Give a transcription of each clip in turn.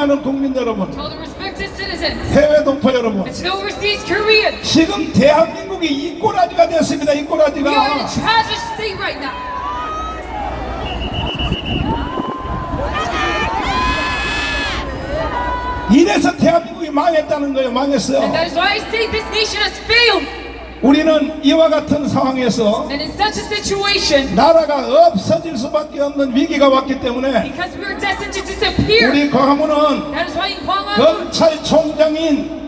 존경하는 국민 여러분, To all the respected citizens, 해외 동포 여러분, and to the overseas Koreans, 지금 대한민국이 이 꼬라지가 되었습니다. 이 we are in 꼬라지가. a tragic state right now. 이래서 대한민국이 망했다는 거예요. 망했어요. And that is why I say this nation has failed. 우리는 이와 같은 상황에서 And in such a situation, 나라가 없어질 수밖에 없는 위기가 왔기 때문에 because we are destined to disappear, 우리 광화문은 that is why in Gwangwon, 검찰총장인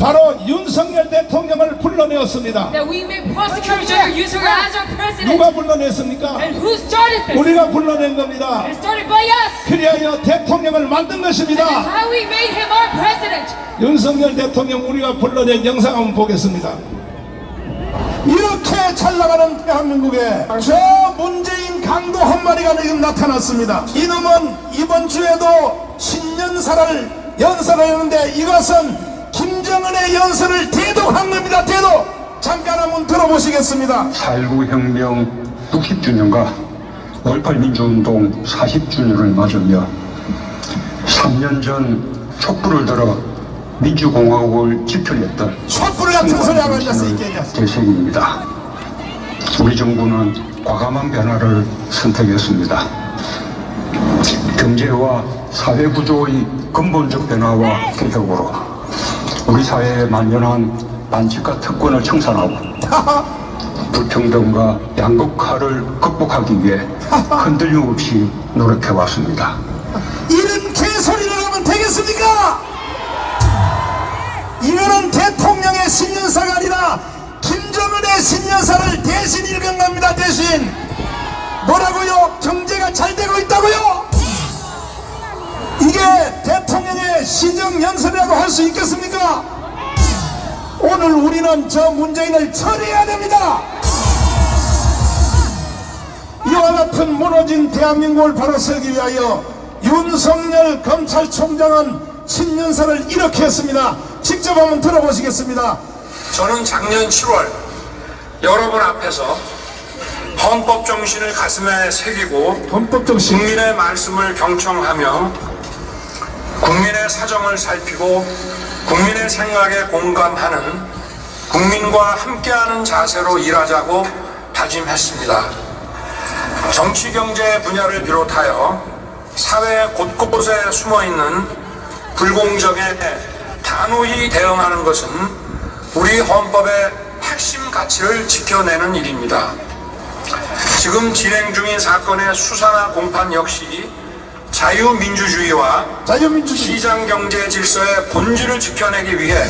바로 윤석열 대통령을 불러내었습니다. that we may prosecute General Yoon Suk-yeol as our president. 누가 불러냈습니까? And who started this? 우리가 불러낸 겁니다. It started by us. 그리하여 대통령을 만든 That is 것입니다. how we made him our president. 윤석열 대통령 우리가 불러낸 영상 한번 보겠습니다. 이렇게 잘 나가는 대한민국에 저 문재인 강도 한 마리가 지금 나타났습니다. 이놈은 이번 주에도 신년사를 연설하는데 이것은 김정은의 연설을 대독한 겁니다. 대독. 잠깐 한번 들어보시겠습니다. 4.19 혁명 60주년과 5.18 민주운동 40주년을 맞으며 3년 전 촛불을 들어 민주공화국을 지켜냈던 촛불 같은 소리 하고 앉아서 있겠냐. 대세입니다. 우리 정부는 과감한 변화를 선택했습니다. 경제와 사회 구조의 근본적 변화와 개혁으로 우리 사회에 만연한 반칙과 특권을 청산하고 불평등과 양극화를 극복하기 위해 흔들림 없이 노력해왔습니다. 이런 개소리를 하면 되겠습니까? 이거는 대통령의 신년사가 아니라 김정은의 신년사를 대신 읽은 겁니다. 대신 뭐라고요? 경제가 잘 되고 있다고요? 이게 대통령의 시정연설이라고 할 수 있겠습니까? 오늘 우리는 저 문재인을 처리해야 됩니다. 이와 같은 무너진 대한민국을 바로 세우기 위하여 윤석열 검찰총장은 신년사를 이렇게 했습니다. 직접 한번 들어보시겠습니다. 저는 작년 7월 여러분 앞에서 헌법 정신을 가슴에 새기고 헌법 정신. 국민의 말씀을 경청하며 국민의 사정을 살피고 국민의 생각에 공감하는 국민과 함께하는 자세로 일하자고 다짐했습니다. 정치 경제 분야를 비롯하여 사회 곳곳에 숨어있는 불공정에 단호히 대응하는 것은 우리 헌법의 핵심 가치를 지켜내는 일입니다. 지금 진행 중인 사건의 수사나 공판 역시 자유민주주의와 시장경제 질서의 본질을 지켜내기 위해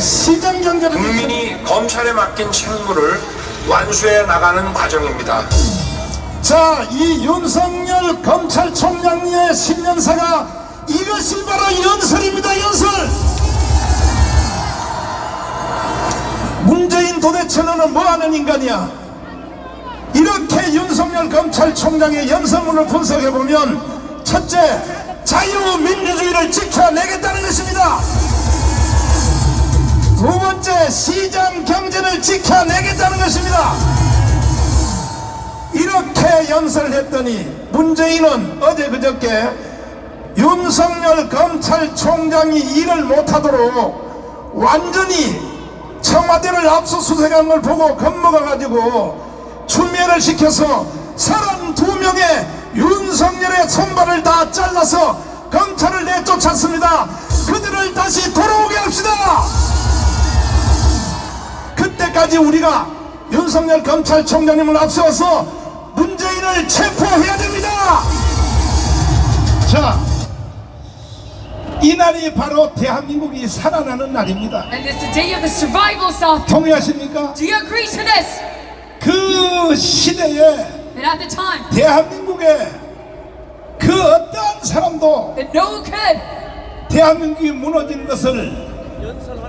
국민이 검찰에 맡긴 책무를 완수해 나가는 과정입니다. 자, 이 윤석열 검찰총장의 신년사가 이것이 바로 연설입니다. 연설. 문재인 도대체 너는 뭐하는 인간이야? 이렇게 윤석열 검찰총장의 연설문을 분석해보면 첫째, 자유민주주의를 지켜내겠다는 것입니다. 두 번째, 시장경제를 지켜내겠다는 것입니다. 이렇게 연설을 했더니 문재인은 어제 그저께 윤석열 검찰총장이 일을 못하도록 완전히 청와대를 압수수색한 걸 보고 겁먹어가지고 추미애를 시켜서 32명의 윤석열의 손발을 다 잘라서 검찰을 내쫓았습니다. 그들을 다시 돌아오게 합시다. 그때까지 우리가 윤석열 검찰총장님을 앞세워서 문재인을 체포해야 됩니다. 자, 이날이 바로 대한민국이 살아나는 날입니다. And it's the day of the survival of South Korea. 동의하십니까? Do you agree to this? 그 시대에 That at the time, 대한민국에 그 어떠한 사람도 that no one could 대한민국이 무너진 것을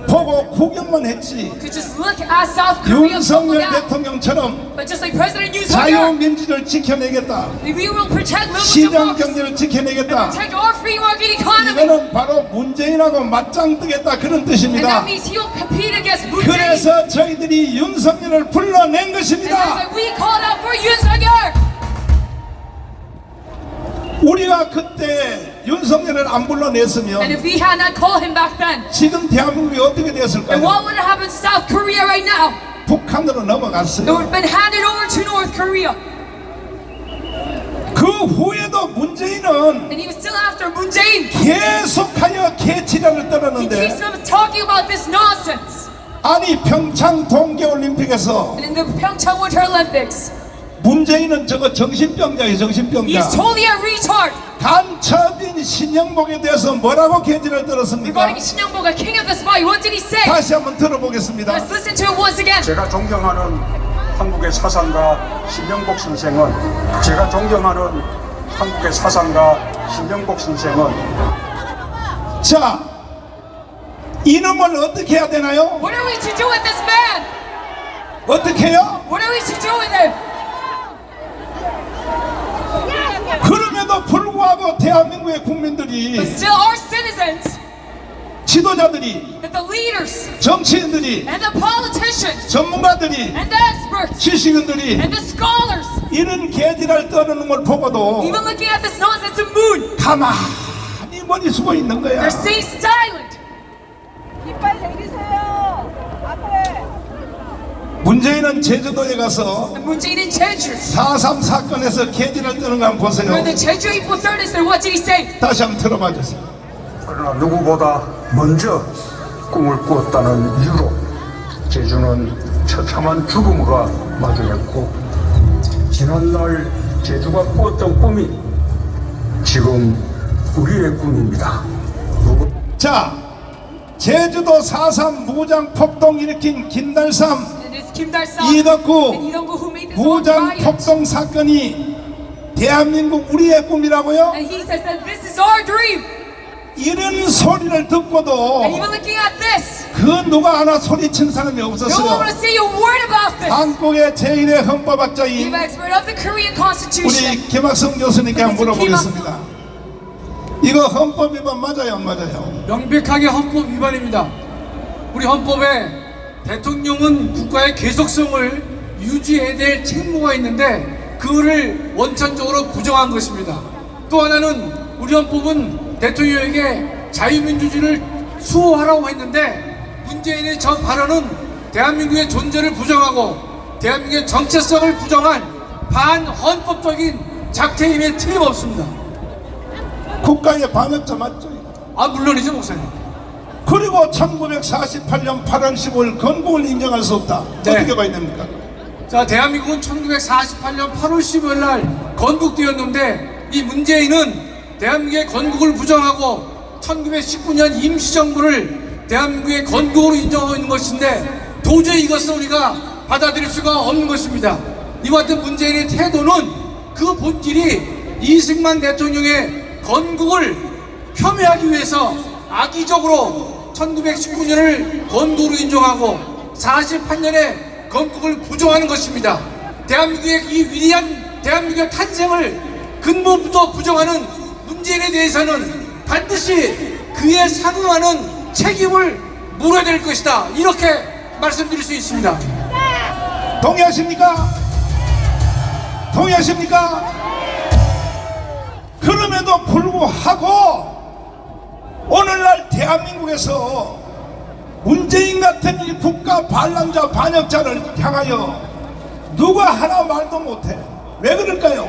보고 구경만 했지. could just look at South Korea and look 윤석열 out. 대통령처럼 But just like President Yoon Suk-yeol, 자유민주를 지켜내겠다, we will protect liberal 시장 democracy 경제를 and 지켜내겠다, protect our free market economy. 이거는 바로 문재인하고 맞짱 뜨겠다 그런 And 뜻입니다. that means he will compete against Moon Jae-in. 그래서 저희들이 윤석열을 불러낸 And that's 것입니다. why we called out for Yoon Suk-yeol. 우리가 그때 윤석열을 안 불러냈으면 And if we had not called him back then, 지금 대한민국이 어떻게 then 됐을까요? what would have happened to South Korea right now? 북한으로 It would 넘어갔어요. have been handed over to North Korea. 그 후에도 문재인은 And he was still after Moon Jae-in. 계속하여 개치라를 He 떨었는데 keeps on talking about this nonsense. 아니 평창 동계올림픽에서 And in the Pyeongchang Winter Olympics, 문재인은 저거 정신병자예요. 정신병자. he's totally a retard. 간첩인 신영복에 대해서 뭐라고 개지를 떨었습니까? Regarding Shin Young-bok, king of the spy, what did he say? 다시 한번 들어보겠습니다. Let's listen to it once again. 제가 존경하는 한국의 사상가 신영복 선생은 제가 존경하는 한국의 사상가 신영복 선생은 자, 이놈을 어떻게 해야 되나요? What are we to do with this man? 어떻게 해요? What are we to do with him? 그럼에도 불구하고 대한민국의 국민들이 But still, our citizens, 지도자들이 that the leaders, 정치인들이 and the politicians, 전문가들이 and the experts, 지식인들이 and the scholars, 이런 개지를 떠는 걸 보고도 even looking at this nonsense of Moon, 가만히 머리 숙고 있는 거야. they're staying silent. 깃발 내리세요. 앞에. 문재인은 제주도에 가서 And Moon Jae-in in Jeju, 4.3 사건에서 개지를 떠는 거 한번 보세요. when the Jeju April 3rd is there, what did he say? 다시 한번 들어봐 주세요. 그러나 누구보다 먼저 꿈을 꾸었다는 이유로 제주는 처참한 죽음과 마주했고 지난날 제주가 꾸었던 꿈이 지금 우리의 꿈입니다. 자, 제주도 4.3 무장 폭동 일으킨 김달삼 And it's Kim Dae-sam 이덕구 and Lee Dong-gu who made this whole 무장 riot. 폭동 사건이 대한민국 우리의 꿈이라고요? And he says that this is our dream. 이런 소리를 듣고도 And even looking at this, 그 누가 하나 소리친 사람이 no one 없었어요. will say a word about this. 한국의 제1의 Chief 헌법학자인 expert of the Korean Constitution. 우리 김학성 교수님께 한번 물어보겠습니다. 이거 헌법 위반 맞아요, 안 맞아요? 명백하게 헌법 위반입니다. 우리 헌법에 대통령은 국가의 계속성을 유지해야 될 책무가 있는데 그거를 원천적으로 부정한 것입니다. 또 하나는 우리 헌법은 대통령에게 자유민주주의를 수호하라고 했는데 문재인의 저 발언은 대한민국의 존재를 부정하고 대한민국의 정체성을 부정한 반헌법적인 작태임에 틀림없습니다. 국가의 반역자 맞죠? 아 물론이죠 목사님. 그리고 1948년 8월 15일 건국을 인정할 수 없다. 네. 어떻게 봐야 됩니까? 자, 대한민국은 1948년 8월 15일 날 건국되었는데 이 문재인은 대한민국의 건국을 부정하고 1919년 임시정부를 대한민국의 건국으로 인정하고 있는 것인데 도저히 이것을 우리가 받아들일 수가 없는 것입니다. 이와 같은 문재인의 태도는 그 본질이 이승만 대통령의 건국을 폄훼하기 위해서 악의적으로 1919년을 건국으로 인정하고 48년에 건국을 부정하는 것입니다. 대한민국의 이 위대한 대한민국의 탄생을 근본부터 부정하는 문재인에 대해서는 반드시 그에 상응하는 책임을 물어야 될 것이다. 이렇게 말씀드릴 수 있습니다. 동의하십니까? 동의하십니까? 그럼에도 불구하고 오늘날 대한민국에서 문재인 같은 이 국가 반란자 반역자를 향하여 누가 하나 말도 못해. 왜 그럴까요?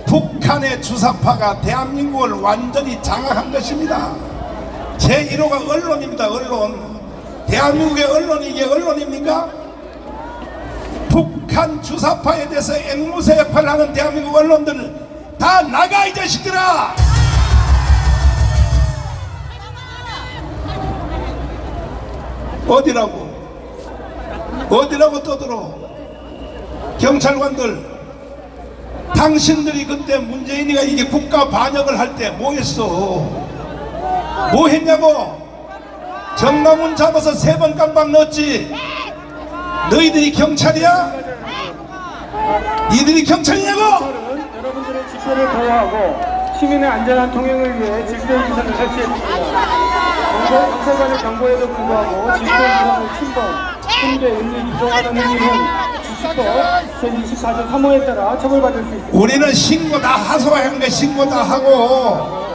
북한의 주사파가 대한민국을 완전히 장악한 것입니다. 제1호가 언론입니다. 언론. 대한민국의 언론이 이게 언론입니까? 북한 주사파에 대해서 앵무새 역할을 하는 대한민국 언론들 다 나가 이 자식들아! 어디라고 떠들어? 경찰관들, 당신들이 그때 문재인이가 이게 국가 반역을 할 때 뭐 했어? 뭐 했냐고? 정남훈 잡아서 3번 깜박 넣었지? 너희들이 경찰이야? 니들이 경찰이냐고? 여러분들의 집회를 보호하고 시민의 안전한 통행을 위해 질서유지선을 설치했습니다. 경찰관의 경고에도 불구하고 질서유지선을 침범, 침대, 은닉, 이동하는 행위는 10호 제24조 3호에 따라 처벌받을 수 있습니다. 우리는 신고 다 하소한 게 신고 다 하고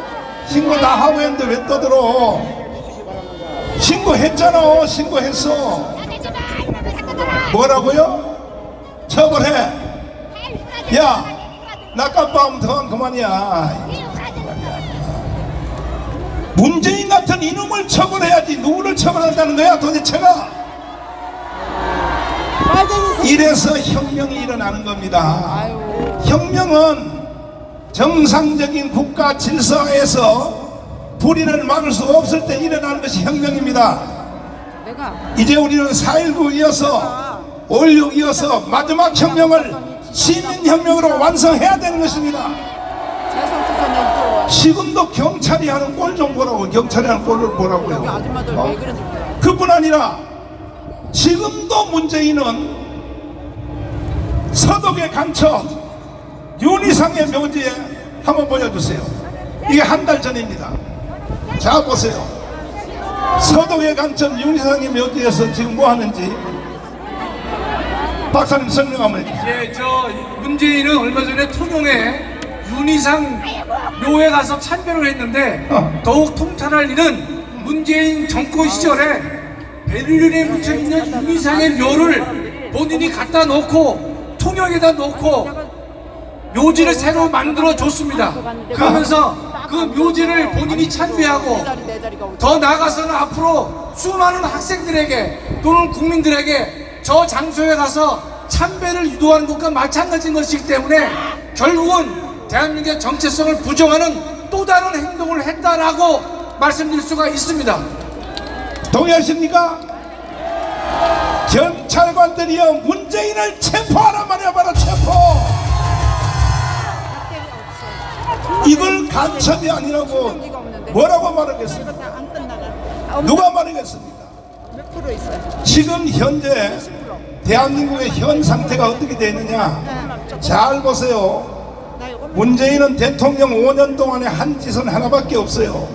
했는데 왜 떠들어? 신고했잖아. 신고했어. 뭐라고요? 처벌해. 야, 나 깜빡하면 더 그만이야. 문재인 같은 이놈을 처벌해야지. 누구를 처벌한다는 거야 도대체가? 이래서 혁명이 일어나는 겁니다. 혁명은 정상적인 국가 질서에서 불의를 막을 수 없을 때 일어나는 것이 혁명입니다. 이제 우리는 4.19 이어서 5.16 이어서 마지막 혁명을 시민혁명으로 완성해야 되는 것입니다. 지금도 경찰이 하는 꼴 좀 보라고. 경찰이 하는 꼴을 보라고요. 그뿐 아니라 지금도 문재인은 서독의 간첩 윤희상의 묘지에 한번 보여주세요. 이게 한 달 전입니다. 자 보세요. 서독의 간첩 윤희상의 묘지에서 지금 뭐 하는지 박사님 설명 한번 해주세요. 예, 저 문재인은 얼마 전에 통영에 윤희상 묘에 가서 참배를 했는데 더욱 통찰할 일은 문재인 정권 시절에 베를린에 묻혀있는 윤희상의 묘를 본인이 갖다 놓고 통영에다 놓고 묘지를 새로 만들어 줬습니다. 그러면서 그 묘지를 본인이 참배하고 더 나아가서는 앞으로 수많은 학생들에게 또는 국민들에게 저 장소에 가서 참배를 유도하는 것과 마찬가지인 것이기 때문에 결국은 대한민국의 정체성을 부정하는 또 다른 행동을 했다라고 말씀드릴 수가 있습니다. 동의하십니까? 경찰관들이여 문재인을 체포하란 말이야. 바로 체포. 이걸 간첩이 아니라고 뭐라고 말하겠습니까? 누가 말하겠습니까? 지금 현재 대한민국의 현 상태가 어떻게 되느냐 잘 보세요. 문재인은 대통령 5년 동안에 한 짓은 하나밖에 없어요.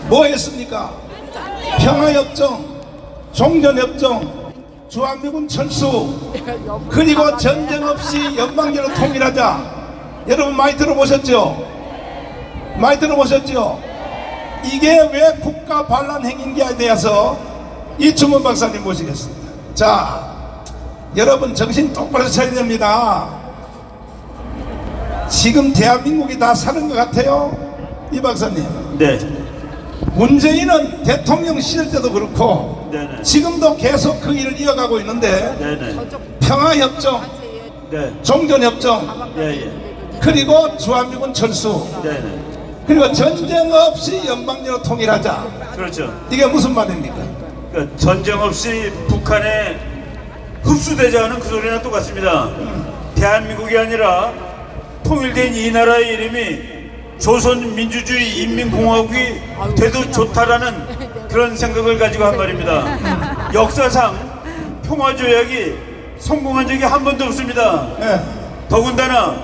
뭐 했습니까? 평화협정, 종전협정, 주한미군 철수, 그리고 전쟁 없이 연방제로 통일하자. 여러분 많이 들어보셨죠? 많이 들어보셨죠? 이게 왜 국가 반란 행위인지에 대해서 이충원 박사님 모시겠습니다. 자, 여러분 정신 똑바로 차려야 됩니다. 지금 대한민국이 다 사는 것 같아요? 이 박사님. 네. 문재인은 대통령 시절 때도 그렇고 네네. 지금도 계속 그 일을 이어가고 있는데 네네. 평화협정, 네. 종전협정, 예, 예. 그리고 주한미군 철수, 네네. 그리고 전쟁 없이 연방제로 통일하자. 그렇죠. 이게 무슨 말입니까? 그러니까 전쟁 없이 북한에 흡수되자는 그 소리나 똑같습니다. 대한민국이 아니라 통일된 이 나라의 이름이 조선민주주의 인민공화국이 돼도 좋다라는 그런 생각을 가지고 한 말입니다. 역사상 평화조약이 성공한 적이 한 번도 없습니다. 네. 더군다나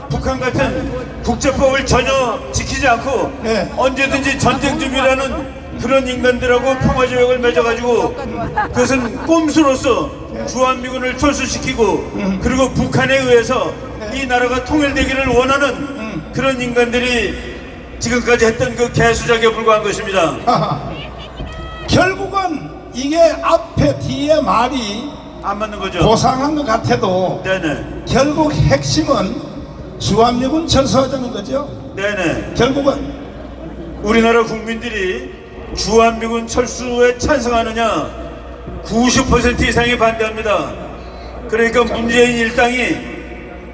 북한 같은 국제법을 전혀 지키지 않고 네. 언제든지 전쟁 준비라는 그런 인간들하고 평화조약을 맺어가지고 그것은 꼼수로서 주한미군을 철수시키고 그리고 북한에 의해서 이 나라가 통일되기를 원하는 그런 인간들이 지금까지 했던 그 개수작에 불과한 것입니다. 결국은 이게 앞에 뒤에 말이 안 맞는 거죠? 고상한 것 같아도 네네. 결국 핵심은 주한미군 철수하자는 거죠. 네네. 결국은 우리나라 국민들이 주한미군 철수에 찬성하느냐 90% 이상이 반대합니다. 그러니까 문재인 일당이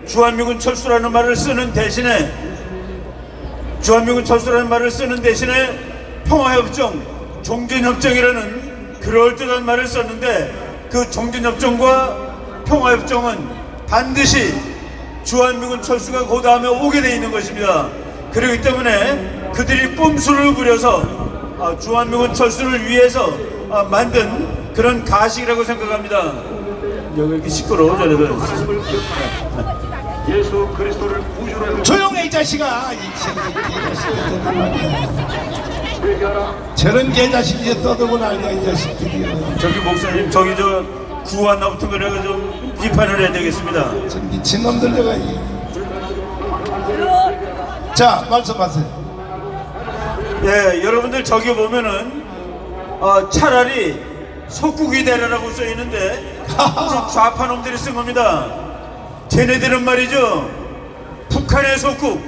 주한미군 철수라는 말을 쓰는 대신에 평화협정, 종전협정이라는 그럴듯한 말을 썼는데 그 종전협정과 평화협정은 반드시 주한미군 철수가 그 다음에 오게 돼 있는 것입니다. 그렇기 때문에 그들이 꼼수를 부려서 주한미군 철수를 위해서 만든 그런 가식이라고 생각합니다. 여기 이렇게 시끄러워 저래들. 예수 그리스도를 구주로 조용해 이 자식아. 저런 개자식이 떠들고 난리야 이 자식들이. 저기 목사님 저기 저 구하나 붙은 거를 좀 비판을 해야 되겠습니다. 저 미친놈들 내가 자 말씀하세요. 예, 여러분들 저기 보면은 차라리 속국이 되라라고 써 있는데 좌파 놈들이 쓴 겁니다. 쟤네들은 말이죠, 북한의 속국,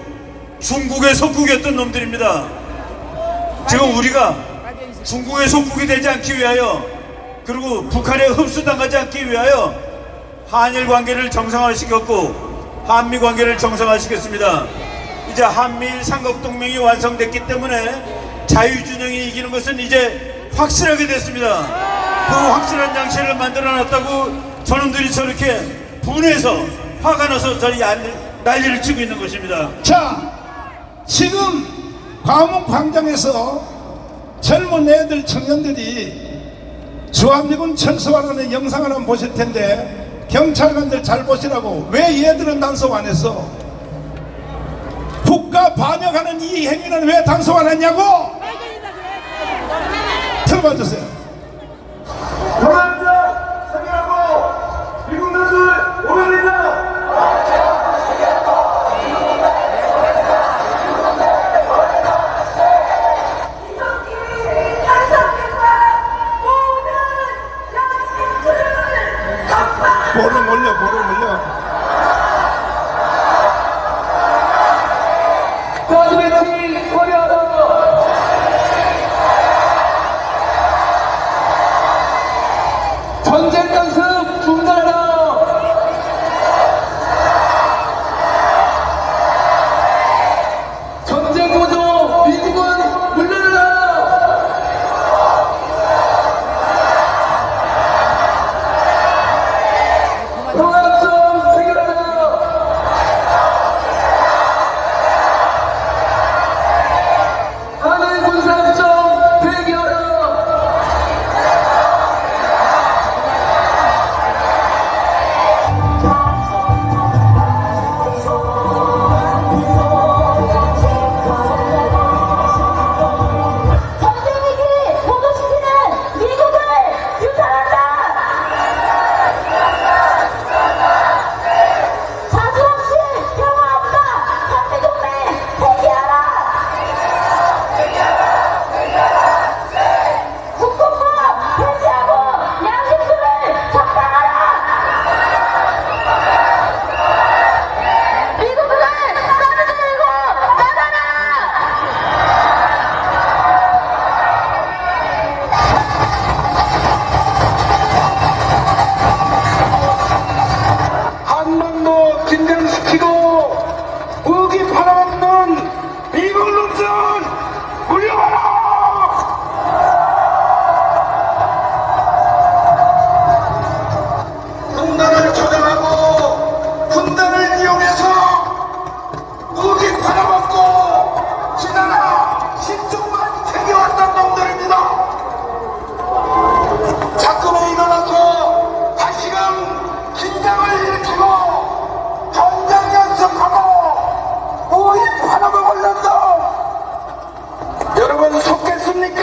중국의 속국이었던 놈들입니다. 지금 우리가 중국의 속국이 되지 않기 위하여, 그리고 북한에 흡수당하지 않기 위하여 한일 관계를 정상화시켰고 한미 관계를 정상화시켰습니다. 이제 한미일 삼각동맹이 완성됐기 때문에 자유준영이 이기는 것은 이제 확실하게 됐습니다. 그 확실한 양식을 만들어놨다고 저놈들이 저렇게 분해서 화가 나서 저희 난리를 치고 있는 것입니다. 자, 지금 광화문 광장에서 젊은 애들 청년들이 주한미군 철수하라는 영상을 한번 보실 텐데 경찰관들 잘 보시라고. 왜 얘들은 단속 안 했어? 국가 반역하는 이 행위는 왜 단속 안 했냐고? 들어봐 주세요. 동남자 생각하고 미국 놈들 오늘이다. 볼을 올려, 볼을 올려. 전쟁 강습 중단하라. 전쟁 보조 미국은 물러나라. 평화협정 해결하라. 한일 군사협정 폐기하라. 전쟁위기 보도시키는 미국을 규탄한다. 자주 없이 평화 없다. 한미동맹 폐기하라. 국뽕과 폐지하고 양심수를 적당하라. 미국은 사드 들고 나가라. 한반도 긴장시키고 무기 팔아먹는 미국 놈들 물려가라. 분단을 조장하고 분단을 이용해서 무기 팔아먹고 지나라 10조만 챙겨왔던 놈들입니다. 자금에 일어나서 다시금 긴장을 일으키고 전장 연습하고 무기 팔아먹으려다. 여러분 속겠습니까?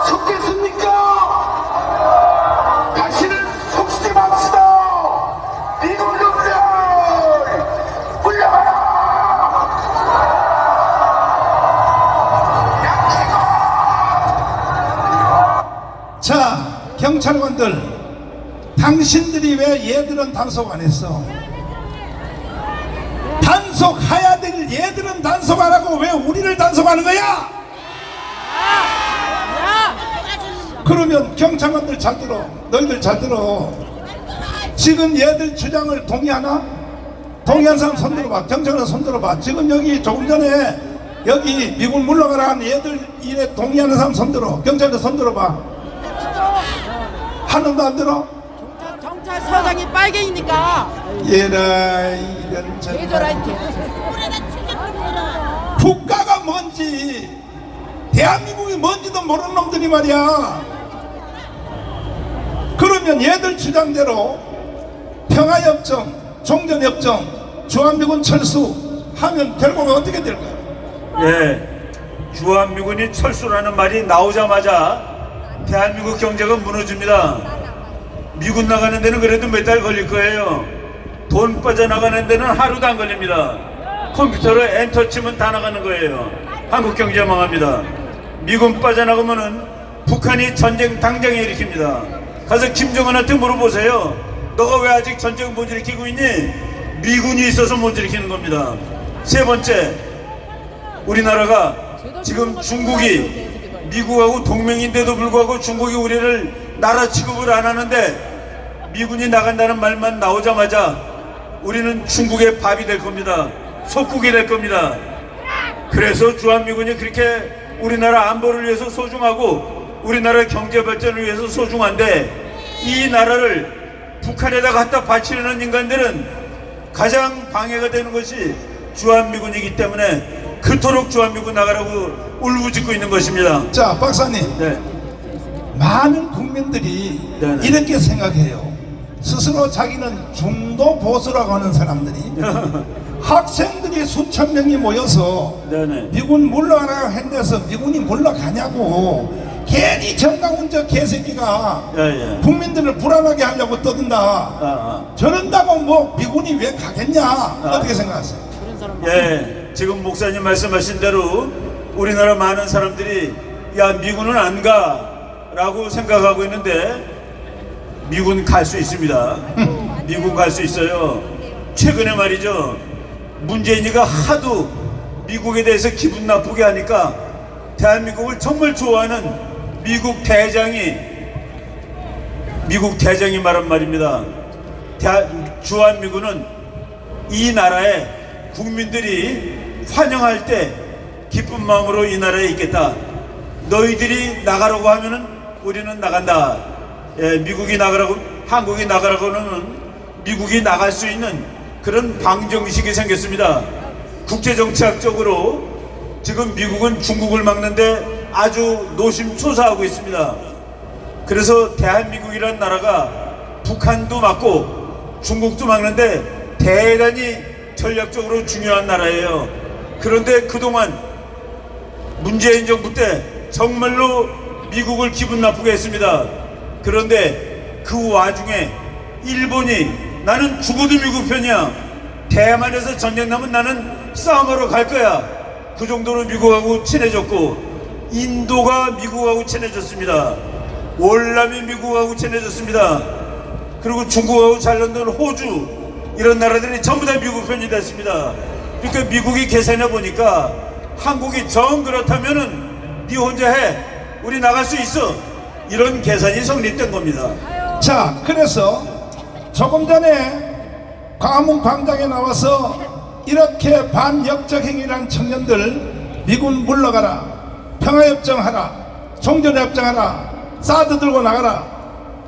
속겠습니까? 다시는 속지 맙시다. 미국 놈들 물러가라. 자, 경찰관들, 당신들이 왜 얘들은 단속 안 했어? 단속해야 될 얘들은 단속 안 하고 왜 우리를 단속하는 거야? 그러면 경찰관들 잘 들어. 너희들 잘 들어. 지금 얘들 주장을 동의하나? 동의한 사람 손 들어봐. 경찰관 손 들어봐. 지금 여기 조금 전에 여기 미국 물러가라 하는 얘들 일에 동의하는 사람 손 들어. 경찰관 손 들어봐. 한 놈도 안 들어? 경찰서장이 빨갱이니까 얘라 이런 계절한 국가가 뭔지 대한민국이 뭔지도 모르는 놈들이 말이야. 그러면 얘들 주장대로 평화협정, 종전협정, 주한미군 철수하면 결국은 어떻게 될까요? 예, 주한미군이 철수라는 말이 나오자마자 대한민국 경제가 무너집니다. 미국 나가는 데는 그래도 몇 달 걸릴 거예요. 돈 빠져나가는 데는 하루도 안 걸립니다. 컴퓨터로 엔터 치면 다 나가는 거예요. 한국 경제 망합니다. 미국 빠져나가면은 북한이 전쟁 당장에 일으킵니다. 가서 김정은한테 물어보세요. 너가 왜 아직 전쟁 못 일으키고 있니? 미군이 있어서 못 일으키는 겁니다. 세 번째, 우리나라가 지금 중국이 미국하고 동맹인데도 불구하고 중국이 우리를 나라 취급을 안 하는데 미군이 나간다는 말만 나오자마자 우리는 중국의 밥이 될 겁니다. 속국이 될 겁니다. 그래서 주한미군이 그렇게 우리나라 안보를 위해서 소중하고 우리나라 경제 발전을 위해서 소중한데 이 나라를 북한에다 갖다 바치려는 인간들은 가장 방해가 되는 것이 주한미군이기 때문에 그토록 주한미군 나가라고 울부짖고 있는 것입니다. 자, 박사님. 네. 많은 국민들이 네네. 이렇게 생각해요. 스스로 자기는 중도 보수라고 하는 사람들이 학생들이 수천 명이 모여서 네네. 미군 물러가라 했는데서 미군이 물러가냐고 괜히 정강훈 저 개새끼가 예. 국민들을 불안하게 하려고 떠든다. 저런다고 뭐 미군이 왜 가겠냐. 어떻게 생각하세요? 예, 지금 목사님 말씀하신 대로 우리나라 많은 사람들이 야 미군은 안 가라고 생각하고 있는데 미군 갈 수 있습니다. 미군 갈 수 있어요. 최근에 말이죠, 문재인이가 하도 미국에 대해서 기분 나쁘게 하니까 대한민국을 정말 좋아하는 미국 대장이 말한 말입니다. 주한미군은 이 나라에 국민들이 환영할 때 기쁜 마음으로 이 나라에 있겠다. 너희들이 나가라고 하면은 우리는 나간다. 예, 미국이 나가라고, 한국이 나가라고 하면 미국이 나갈 수 있는 그런 방정식이 생겼습니다. 국제정치학적으로 지금 미국은 중국을 막는데 아주 노심초사하고 있습니다. 그래서 대한민국이라는 나라가 북한도 막고 중국도 막는데 대단히 전략적으로 중요한 나라예요. 그런데 그동안 문재인 정부 때 정말로 미국을 기분 나쁘게 했습니다. 그런데 그 와중에 일본이 나는 죽어도 미국 편이야. 대만에서 전쟁 나면 나는 싸움하러 갈 거야. 그 정도로 미국하고 친해졌고, 인도가 미국하고 친해졌습니다. 월남이 미국하고 친해졌습니다. 그리고 중국하고 잘 넘는 호주, 이런 나라들이 전부 다 미국 편이 됐습니다. 그러니까 미국이 계산해 보니까 한국이 정 그렇다면은 네 혼자 해, 우리 나갈 수 있어, 이런 계산이 성립된 겁니다. 자, 그래서 조금 전에 광화문 광장에 나와서 이렇게 반역적행위란 청년들 미군 물러가라, 평화협정하라, 종전협정하라, 사드 들고 나가라,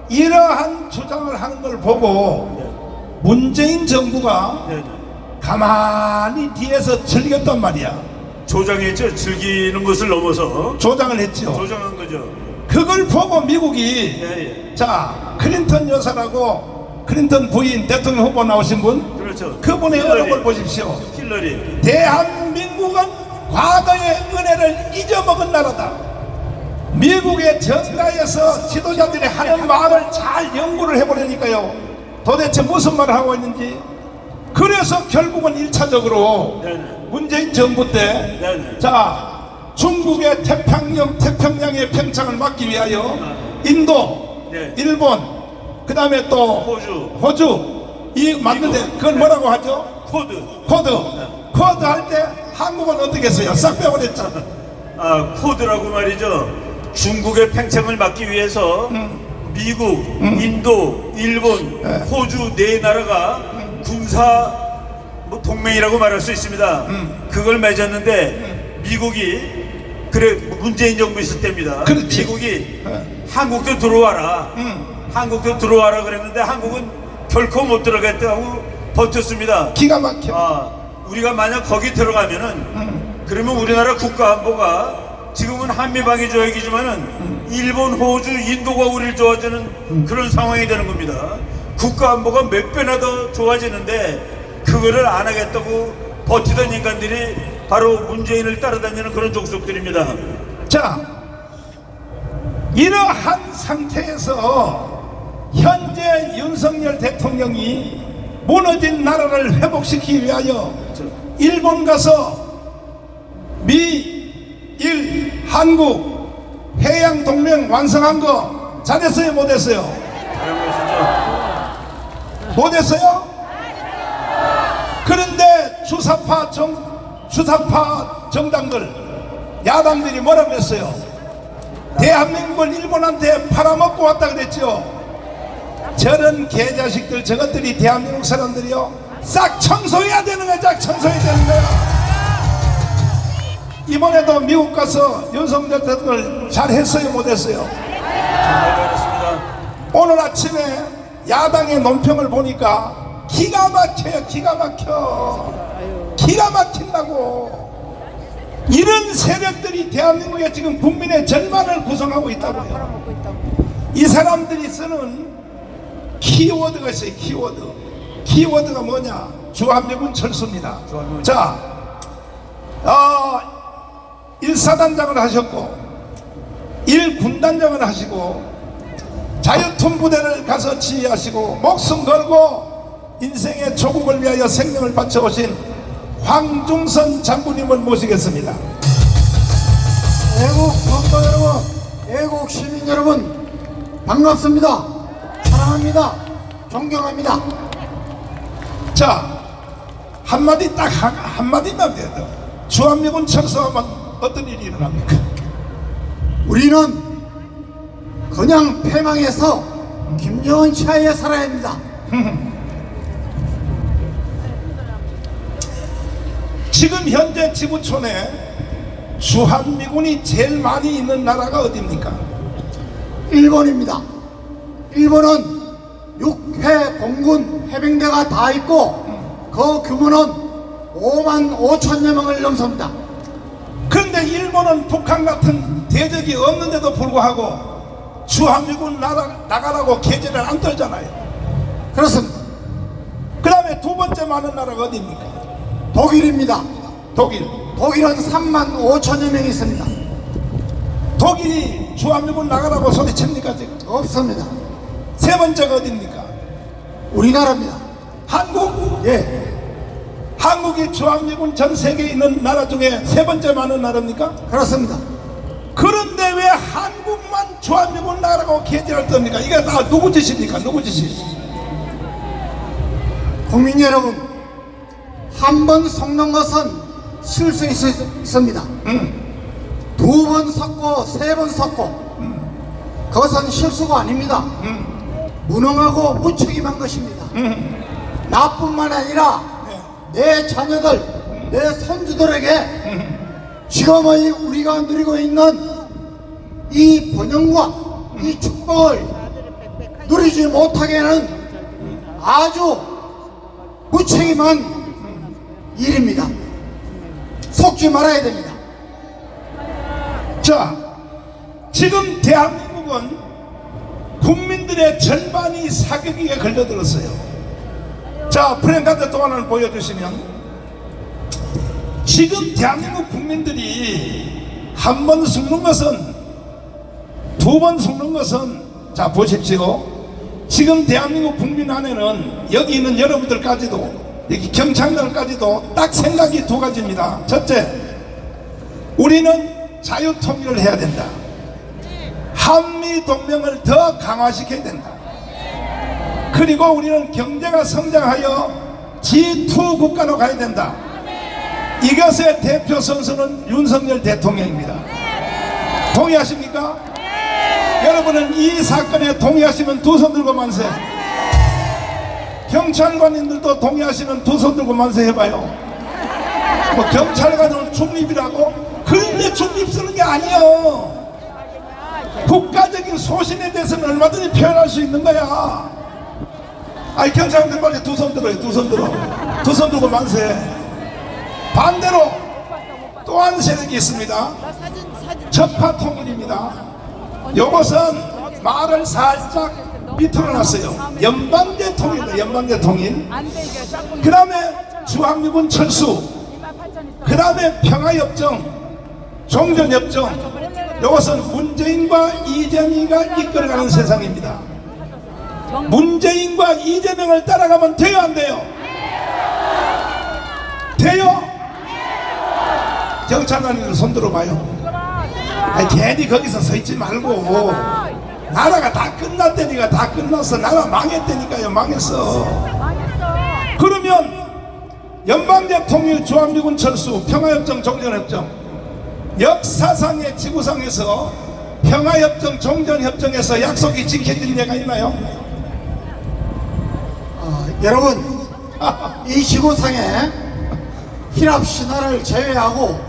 이러한 주장을 하는 걸 보고 문재인 정부가 가만히 뒤에서 즐겼단 말이야. 조장했죠. 즐기는 것을 넘어서 조장을 했죠. 조장한 거죠. 그걸 보고 미국이 자, 클린턴 여사라고 클린턴 부인 대통령 후보 나오신 분, 그렇죠. 그분의 힐러리. 얼굴 보십시오. 힐러리. 대한민국은 과거의 은혜를 잊어먹은 나라다. 미국의 정가에서 지도자들이 하는 말을 잘 연구를 해보려니까요, 도대체 무슨 말을 하고 있는지. 그래서 결국은 1차적으로 문재인 정부 때 자, 중국의 태평양의 평창을 막기 위하여 인도, 일본, 그 다음에 또 호주 이 맞는데 그걸 뭐라고 하죠? 코드 할 때 한국은 어떻게 했어요? 싹 빼버렸죠. 코드라고 말이죠. 중국의 팽창을 막기 위해서 미국, 인도, 일본, 호주 네 나라가 군사 동맹이라고 말할 수 있습니다. 그걸 맺었는데 미국이, 그래, 문재인 정부 있을 때입니다. 그렇지. 미국이 한국도 들어와라, 한국도 들어와라 그랬는데 한국은 결코 못 들어가겠다고 버텼습니다. 기가 막혀. 우리가 만약 거기 들어가면은 그러면 우리나라 국가안보가 지금은 한미방위 조약이지만은 일본, 호주, 인도가 우리를 도와주는 그런 상황이 되는 겁니다. 국가안보가 몇 배나 더 좋아지는데 그거를 안 하겠다고 버티던 인간들이 바로 문재인을 따라다니는 그런 족속들입니다. 자, 이러한 상태에서 현재 윤석열 대통령이 무너진 나라를 회복시키기 위하여 일본 가서 미일 한국 해양동맹 완성한 거 잘했어요 못했어요? 못했어요? 그런데 주사파 정당들 야당들이 뭐라고 했어요? 대한민국을 일본한테 팔아먹고 왔다 그랬죠. 저런 개자식들 저것들이 대한민국 사람들이요 싹 청소해야 되는 거야. 싹 청소해야 되는 거야. 이번에도 미국 가서 윤석열 대통령 잘했어요 못했어요? 오늘 아침에 야당의 논평을 보니까 기가 막혀요. 기가 막혀. 기가 막힌다고. 이런 세력들이 대한민국에 지금 국민의 절반을 구성하고 있다고요. 이 사람들이 쓰는 키워드가 있어요. 키워드가 뭐냐? 주한미군 철수입니다. 자, 1사단장을 하셨고 1군단장을 하시고 자유투 부대를 가서 지휘하시고 목숨 걸고 인생의 조국을 위하여 생명을 바쳐오신 황중선 장군님을 모시겠습니다. 애국 성도 여러분, 애국 시민 여러분, 반갑습니다. 사랑합니다. 존경합니다. 자, 한마디 딱 한마디만 돼도 주한미군 철수하면 어떤 일이 일어납니까? 우리는 그냥 패망해서 김정은 차에 살아야 합니다. 지금 현재 지구촌에 주한미군이 제일 많이 있는 나라가 어디입니까? 일본입니다. 일본은 6회 공군 해병대가 다 있고 그 규모는 5만 5천여 명을 넘습니다. 그런데 일본은 북한 같은 대적이 없는데도 불구하고 주한미군 나가라고 계제를 안 떨잖아요. 그렇습니다. 그 다음에 두 번째 많은 나라가 어디입니까? 독일입니다. 독일은 3만 5천여 명이 있습니다. 독일이 주한미군 나가라고 소리칩니까 지금? 없습니다. 세 번째가 어디입니까? 우리나라입니다. 한국? 예. 한국이 주한미군 전 세계에 있는 나라 중에 세 번째 많은 나라입니까? 그렇습니다. 그런데 왜 한국만 주한미군 나라고 계제를 떱니까? 이게 다 누구 짓입니까? 누구 짓이? 국민 여러분, 한 번 속는 것은 실수 있습니다. 두 번 속고 세 번 속고 그것은 실수가 아닙니다. 무능하고 무책임한 것입니다. 나뿐만 아니라 내 자녀들, 내 손주들에게 지금의 우리가 누리고 있는 이 번영과 이 축복을 누리지 못하게 하는 아주 무책임한 일입니다. 속지 말아야 됩니다. 자, 지금 대한민국은 국민들의 절반이 사격기에 걸려들었어요. 자, 프랭카드 또 하나를 보여주시면 지금 대한민국 국민들이 한 번 죽는 것은 두 번 죽는 것은 자 보십시오. 지금 대한민국 국민 안에는 여기 있는 여러분들까지도 여기 경찰들까지도 딱 생각이 두 가지입니다. 첫째, 우리는 자유통일을 해야 된다. 한미동맹을 더 강화시켜야 된다. 그리고 우리는 경제가 성장하여 G2 국가로 가야 된다. 이것의 대표 선수는 윤석열 대통령입니다. 동의하십니까? 여러분은 이 사건에 동의하시면 두 손 들고 만세. 경찰관님들도 동의하시면 두 손 들고 만세 해봐요. 뭐 경찰관은 중립이라고? 그런데 중립 쓰는 게 아니에요. 국가적인 소신에 대해서는 얼마든지 표현할 수 있는 거야. 아니 경찰관들 빨리 두 손 들어요. 두 손 들어. 두 손 들고 만세. 반대로 또 한 세력이 있습니다. 적파통일입니다. 요것은 말을 살짝 밑으로 놨어요. 연방제 통일이다. 연방제 통일. 그 다음에 주한미군 철수. 그 다음에 평화협정, 종전협정. 이것은 문재인과 이재명이가 이끌어가는 세상입니다. 문재인과 이재명을 따라가면 돼요, 안 돼요? 돼요? 경찰관님들 손 들어봐요. 아니, 괜히 거기서 서 있지 말고, 나라가 다 끝났다니까. 다 끝났어. 나라 망했다니까요. 망했어. 그러면 연방제 통일, 주한미군 철수, 평화협정, 종전협정, 역사상의 지구상에서 평화협정, 종전협정에서 약속이 지켜진 예가 있나요? 여러분, 이 지구상에 희랍신화를 제외하고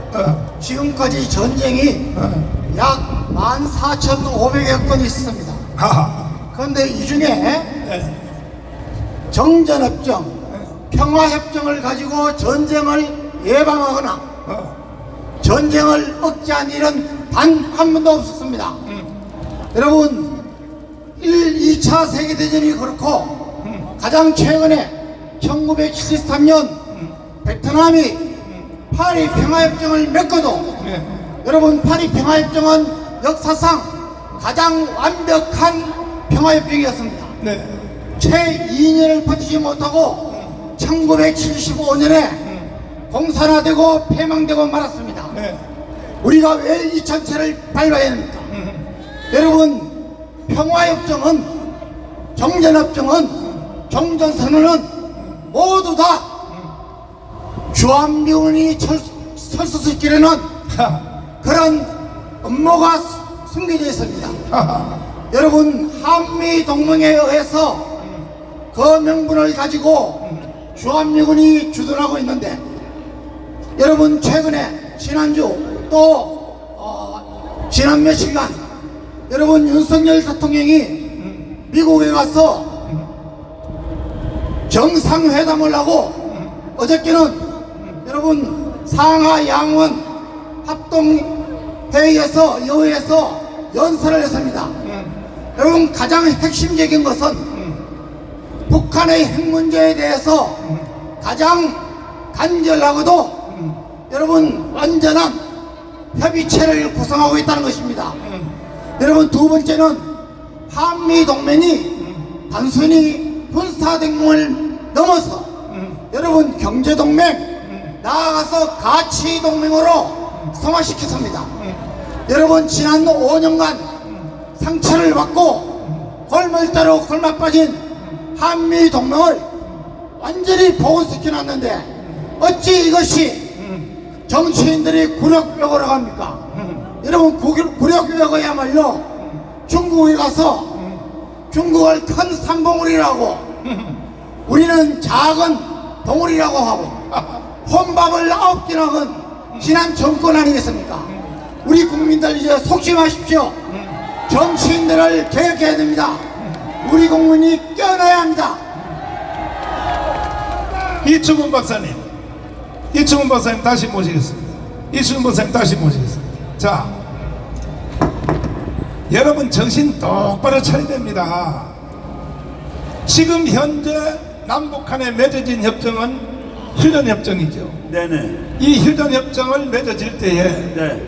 지금까지 전쟁이 약 14,500여 건 있습니다. 그런데 이 중에 정전협정, 평화협정을 가지고 전쟁을 예방하거나 전쟁을 억제한 일은 단 한 번도 없었습니다. 여러분, 2차 세계대전이 그렇고 가장 최근에 1973년 베트남이 파리 평화협정을 맺고도 여러분, 파리 평화협정은 역사상 가장 완벽한 평화협정이었습니다. 채 2년을 버티지 못하고 1975년에 공산화되고 폐망되고 말았습니다. 우리가 왜 이 전체를 밟아야 합니까? 여러분, 평화협정은, 정전협정은, 종전선언은 모두 다 주한미군이 철수시키려는 그런 음모가 숨겨져 있습니다. 여러분, 한미동맹에 의해서 그 명분을 가지고 주한미군이 주둔하고 있는데, 여러분, 최근에 지난주 또 지난 며칠간 여러분, 윤석열 대통령이 미국에 가서 정상회담을 하고 어저께는 여러분, 상하 양원 합동회의에서 여회에서 연설을 했습니다. 여러분, 가장 핵심적인 것은 북한의 핵 문제에 대해서 가장 간절하고도 여러분, 완전한 협의체를 구성하고 있다는 것입니다. 여러분, 두 번째는 한미동맹이 단순히 군사동맹을 넘어서 여러분, 경제동맹, 나아가서 가치동맹으로 성화시켰습니다. 여러분, 지난 5년간 상처를 받고 골물대로 골마 빠진 한미동맹을 완전히 복원시켜놨는데 어찌 이것이 정치인들이 굴욕벽으로 합니까? 여러분, 굴욕벽이야말로 중국에 가서 중국을 큰 삼봉우리라고, 우리는 작은 봉우리라고 하고 혼밥을 9끼 먹은 지난 정권 아니겠습니까? 우리 국민들 이제 속지 마십시오. 정치인들을 개혁해야 됩니다. 우리 국민이 깨어나야 합니다. 이충훈 박사님 다시 모시겠습니다. 이충훈 박사님 다시 모시겠습니다. 자, 여러분, 정신 똑바로 차려야 됩니다. 지금 현재 남북한에 맺어진 협정은 휴전협정이죠. 네네. 이 휴전협정을 맺어질 때에 네.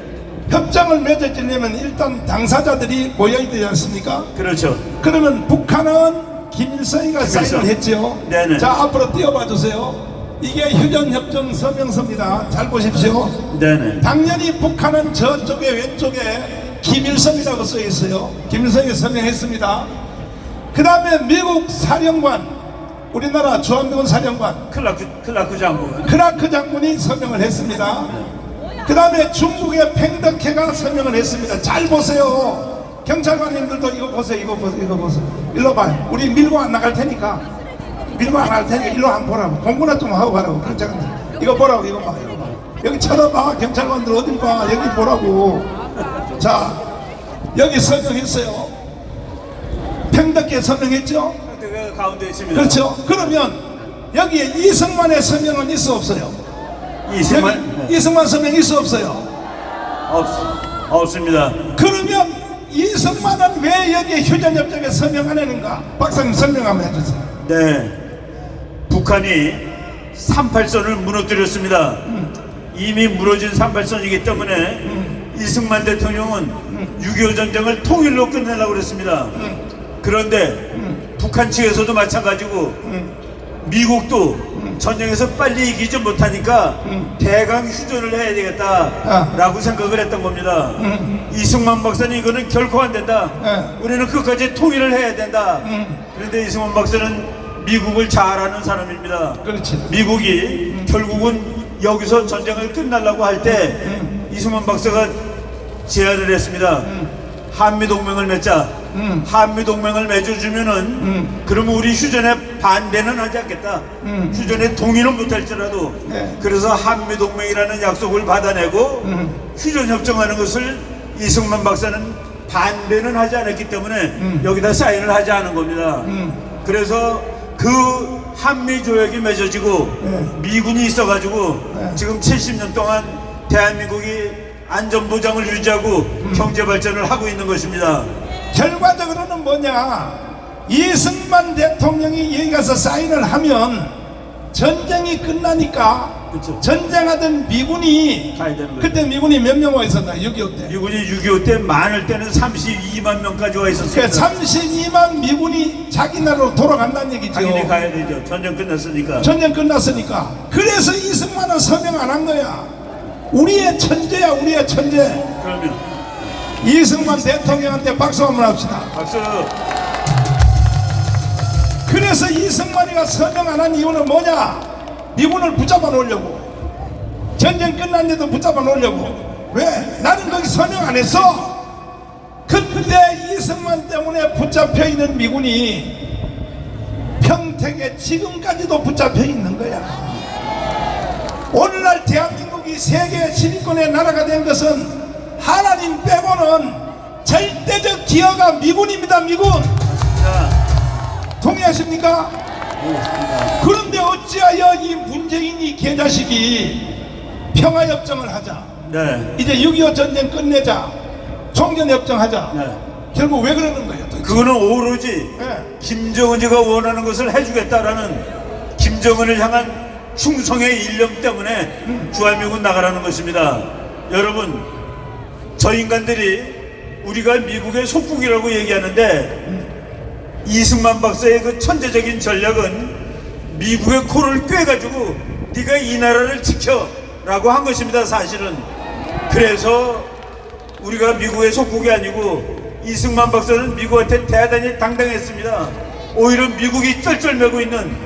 협정을 맺어지려면 일단 당사자들이 모여야 되지 않습니까? 그렇죠. 그러면 북한은 김일성이가 사인을 했죠. 네네. 자, 앞으로 띄워봐 주세요. 이게 휴전협정 서명서입니다. 잘 보십시오. 네네. 당연히 북한은 저쪽에 왼쪽에 김일성이라고 써 있어요. 김일성이 서명했습니다. 그 다음에 미국 사령관, 우리나라 주한미군 사령관 클라크 장군. 크라크 장군이 서명을 했습니다. 그 다음에 중국의 팽덕회가 서명을 했습니다. 잘 보세요. 경찰관님들도 이거 보세요. 이거 보세요. 일로 봐요. 우리 밀고 안 나갈 테니까. 밀고 안 갈 테니까 일로 안 보라고. 공부나 좀 하고 가라고. 경찰관들. 이거 보라고. 이거 봐. 여기 쳐다봐. 경찰관들 어딜 봐. 여기 보라고. 자, 여기 서명했어요. 팽덕회 서명했죠? 그 가운데 있습니다. 그렇죠. 그러면 여기에 이승만의 서명은 있어 없어요? 이승만 서명 있어 없어요? 없습니다. 그러면 이승만은 왜 여기에 휴전협정에 서명 안 했는가? 박사님 설명 한번 해주세요. 네. 북한이 38선을 무너뜨렸습니다. 이미 무너진 38선이기 때문에 이승만 대통령은 6.25 전쟁을 통일로 끝내려고 그랬습니다. 그런데 북한 측에서도 마찬가지고 미국도 전쟁에서 빨리 이기지 못하니까 대강 휴전을 해야 되겠다라고 생각을 했던 겁니다. 이승만 박사는 이거는 결코 안 된다. 우리는 끝까지 통일을 해야 된다. 그런데 이승만 박사는 미국을 잘 아는 사람입니다. 그렇지. 미국이 결국은 여기서 전쟁을 끝내려고 할 때 이승만 박사가 제안을 했습니다. 한미동맹을 맺자. 한미동맹을 맺어주면은 그러면 우리 휴전에 반대는 하지 않겠다. 휴전에 동의는 못할지라도 그래서 한미동맹이라는 약속을 받아내고 휴전협정하는 것을 이승만 박사는 반대는 하지 않았기 때문에 여기다 사인을 하지 않은 겁니다. 그래서 그 한미조약이 맺어지고 미군이 있어가지고 지금 70년 동안 대한민국이 안전보장을 유지하고 경제발전을 하고 있는 것입니다. 결과적으로는 뭐냐, 이승만 대통령이 여기 가서 사인을 하면 전쟁이 끝나니까 그쵸. 전쟁하던 미군이 가야 되는 거죠. 그때 미군이 몇 명 와 있었나? 6.25 때. 미군이 6.25 때 많을 때는 32만 명까지 와 있었어요. 32만 미군이 자기 나라로 돌아간다는 얘기죠. 당연히 가야 되죠. 전쟁 끝났으니까. 전쟁 끝났으니까. 그래서 이승만은 서명 안 한 거야. 우리의 천재야, 우리의 천재. 그러면 이승만 대통령한테 박수 한번 합시다. 박수. 그래서 이승만이가 서명 안 한 이유는 뭐냐? 미군을 붙잡아 놓으려고. 전쟁 끝났는데도 붙잡아 놓으려고. 왜? 나는 거기 서명 안 했어. 근데 이승만 때문에 붙잡혀 있는 미군이 평택에 지금까지도 붙잡혀 있는 거야. 오늘날 대한민국이 세계 10위권의 나라가 된 것은 하나님 빼고는 절대적 기여가 미군입니다. 미군. 동의하십니까? 그런데 어찌하여 이 문재인이 개자식이 평화협정을 하자. 네. 이제 6.25 전쟁 끝내자. 종전협정하자. 네. 결국 왜 그러는 거예요? 도대체? 그거는 오로지 네. 김정은이가 원하는 것을 해주겠다라는 김정은을 향한 충성의 일념 때문에 주한미군 나가라는 것입니다. 여러분, 저 인간들이 우리가 미국의 속국이라고 얘기하는데 이승만 박사의 그 천재적인 전략은 미국의 코를 꿰가지고 네가 이 나라를 지켜라고 한 것입니다. 사실은. 그래서 우리가 미국의 속국이 아니고 이승만 박사는 미국한테 대단히 당당했습니다. 오히려 미국이 쩔쩔매고 있는,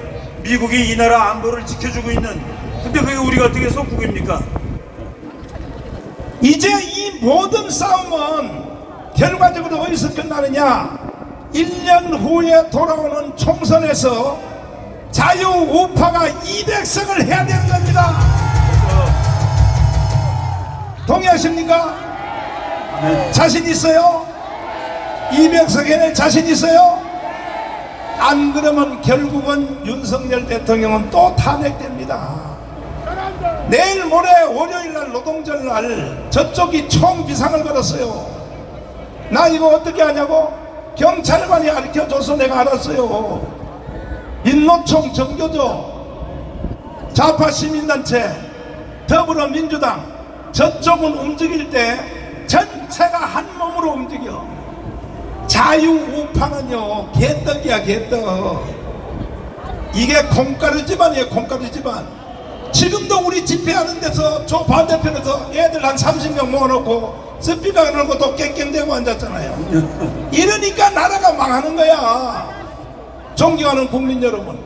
미국이 이 나라 안보를 지켜주고 있는, 근데 그게 우리가 어떻게 속국입니까? 이제 이 모든 싸움은 결과적으로 어디서 끝나느냐? 1년 후에 돌아오는 총선에서 자유우파가 200석을 해야 되는 겁니다. 동의하십니까? 네. 자신 있어요? 200석 해낼 자신 있어요? 안 그러면 결국은 윤석열 대통령은 또 탄핵됩니다. 내일 모레 월요일날 노동절날 저쪽이 총비상을 걸었어요. 나 이거 어떻게 하냐고? 경찰관이 가르쳐줘서 내가 알았어요. 인노총 정교조, 좌파 시민단체, 더불어민주당 저쪽은 움직일 때 전체가 한 몸으로 움직여. 자유우파는요 개떡이야, 개떡. 이게 콩가루 집안이에요, 콩가루 집안. 지금도 우리 집회하는 데서 저 반대편에서 애들 한 30명 모아놓고 스피커 놓고 또 깽깽대고 앉았잖아요. 이러니까 나라가 망하는 거야. 존경하는 국민 여러분,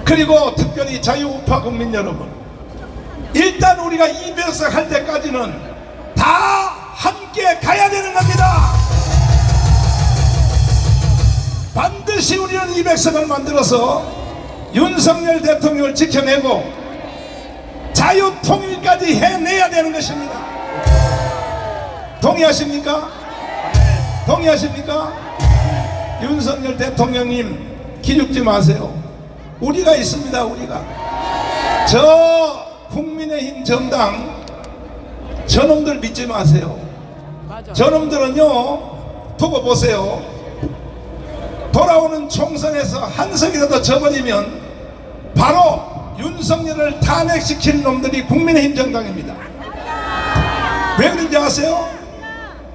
그리고 특별히 자유우파 국민 여러분, 일단 우리가 200석 할 때까지는 다 함께 가야 되는 겁니다. 반드시 우리는 200석을 만들어서 윤석열 대통령을 지켜내고 자유통일까지 해내야 되는 것입니다. 동의하십니까? 동의하십니까? 윤석열 대통령님 기죽지 마세요. 우리가 있습니다. 우리가. 저 국민의힘 정당 저놈들 믿지 마세요. 저놈들은요 두고 보세요. 돌아오는 총선에서 한 석이라도 져버리면 바로 윤석열을 탄핵시킬 놈들이 국민의힘 정당입니다. 왜 그런지 아세요?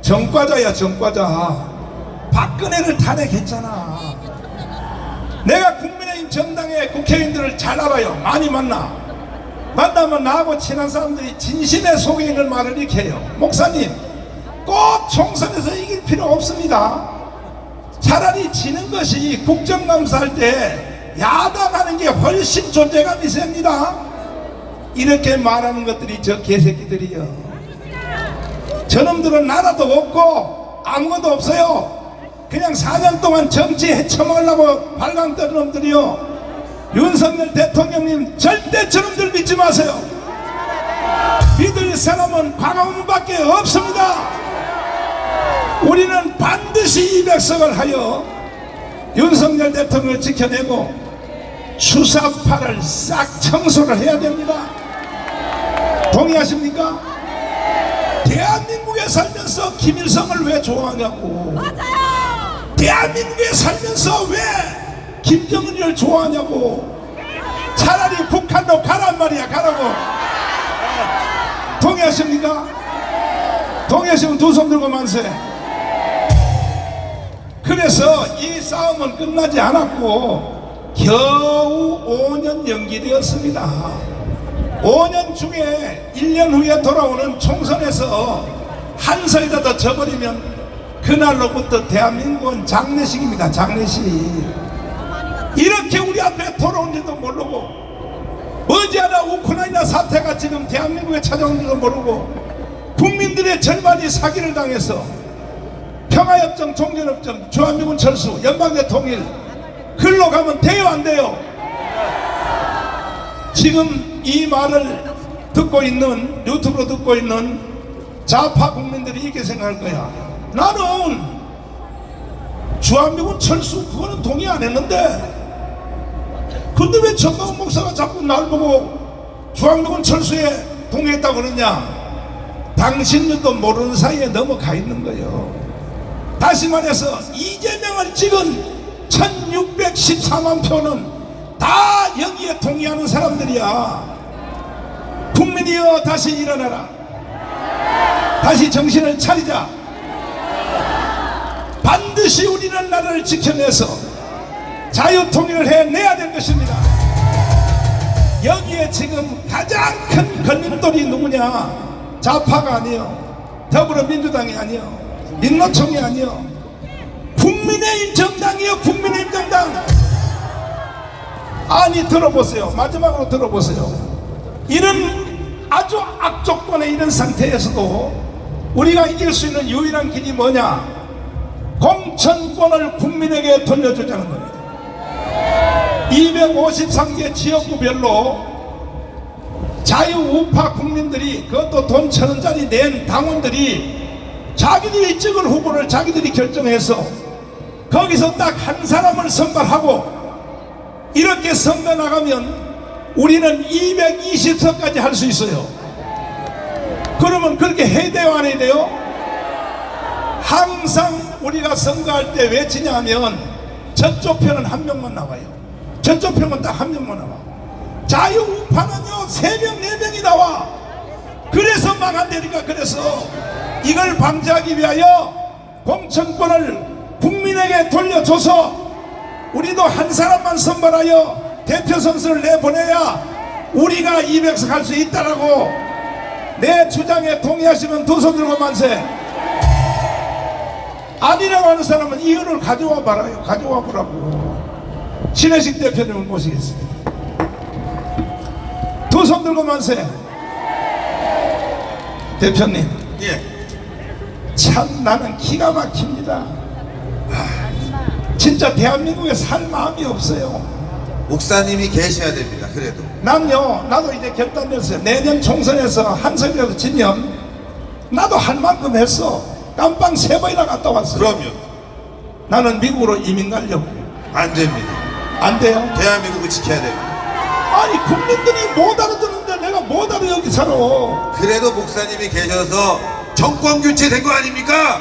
정과자야, 정과자. 박근혜를 탄핵했잖아. 내가 국민의힘 정당의 국회의원들을 잘 알아요. 많이 만나면 나하고 친한 사람들이 진심에 속에 있는 말을 이렇게 해요. 목사님, 꼭 총선에서 이길 필요 없습니다. 차라리 지는 것이 국정감사할 때 야당하는 게 훨씬 존재감이 셉니다. 이렇게 말하는 것들이 저 개새끼들이요. 저놈들은 나라도 없고 아무것도 없어요. 그냥 4년 동안 정치 헤쳐먹으려고 발광 떠는 놈들이요. 윤석열 대통령님 절대 저놈들 믿지 마세요. 믿을 사람은 광화문밖에 없습니다. 우리는 반드시 200석을 하여 윤석열 대통령을 지켜내고 수사파를 싹 청소를 해야 됩니다. 동의하십니까? 대한민국에 살면서 김일성을 왜 좋아하냐고. 대한민국에 살면서 왜 김정은을 좋아하냐고. 차라리 북한도 가란 말이야. 가라고. 동의하십니까? 동의하시면 두 손 들고 만세. 그래서 이 싸움은 끝나지 않았고 겨우 5년 연기되었습니다. 5년 중에 1년 후에 돌아오는 총선에서 한 석이라도 져버리면 그날로부터 대한민국은 장례식입니다. 장례식. 이렇게 우리 앞에 돌아온지도 모르고 머지않아 우크라이나 사태가 지금 대한민국에 찾아온지도 모르고 국민들의 절반이 사기를 당해서 평화협정, 종전협정, 주한미군 철수, 연방제 통일 글로 가면 돼요, 안 돼요? 지금 이 말을 듣고 있는, 유튜브로 듣고 있는 좌파 국민들이 이렇게 생각할 거야. 나는 주한미군 철수 그거는 동의 안 했는데 근데 왜 전광훈 목사가 자꾸 날 보고 주한미군 철수에 동의했다고 그러냐. 당신들도 모르는 사이에 넘어가 있는 거예요. 다시 말해서 이재명을 찍은 1614만 표는 다 여기에 동의하는 사람들이야. 국민이여 다시 일어나라. 다시 정신을 차리자. 반드시 우리는 나라를 지켜내서 자유통일을 해내야 될 것입니다. 여기에 지금 가장 큰 걸림돌이 누구냐. 좌파가 아니요, 더불어민주당이 아니요, 민노총이 아니요, 국민의힘 정당이요. 국민의힘 정당. 아니 들어보세요. 마지막으로 들어보세요. 이런 아주 악조건의 이런 상태에서도 우리가 이길 수 있는 유일한 길이 뭐냐. 공천권을 국민에게 돌려주자는 겁니다. 253개 지역구별로 자유우파 국민들이, 그것도 돈 1,000원짜리 낸 당원들이 자기들이 찍은 후보를 자기들이 결정해서 거기서 딱 한 사람을 선발하고 이렇게 선거 나가면 우리는 220석까지 할 수 있어요. 그러면 그렇게 해야 돼요, 안 해야 돼요? 항상 우리가 선거할 때 외치냐 하면 저쪽 편은 한 명만 나와요. 저쪽 편은 딱 한 명만 나와. 자유우파는요 3명 4명이 나와. 그래서 망한다니까. 그래서 이걸 방지하기 위하여 공천권을 국민에게 돌려줘서 우리도 한 사람만 선발하여 대표 선수를 내보내야 우리가 200석 할 수 있다라고. 내 주장에 동의하시면 두 손 들고 만세. 아니라고 하는 사람은 이유를 가져와 봐라요. 가져와 보라고. 신혜식 대표님을 모시겠습니다. 두 손 들고 만세. 대표님, 예. 참 나는 기가 막힙니다. 진짜 대한민국에 살 마음이 없어요. 목사님이 계셔야 됩니다. 그래도 난요, 나도 이제 결단됐어요. 내년 총선에서 한 석이라도 지면 나도 할 만큼 했어. 깜빵 3번이나 갔다 왔어요. 그럼요. 나는 미국으로 이민 가려고. 안 됩니다. 안 돼요? 대한민국을 지켜야 됩니다. 아니 국민들이 못 알아듣는데 내가 못 알아 여기 살아. 그래도 목사님이 계셔서 정권 교체된 거 아닙니까?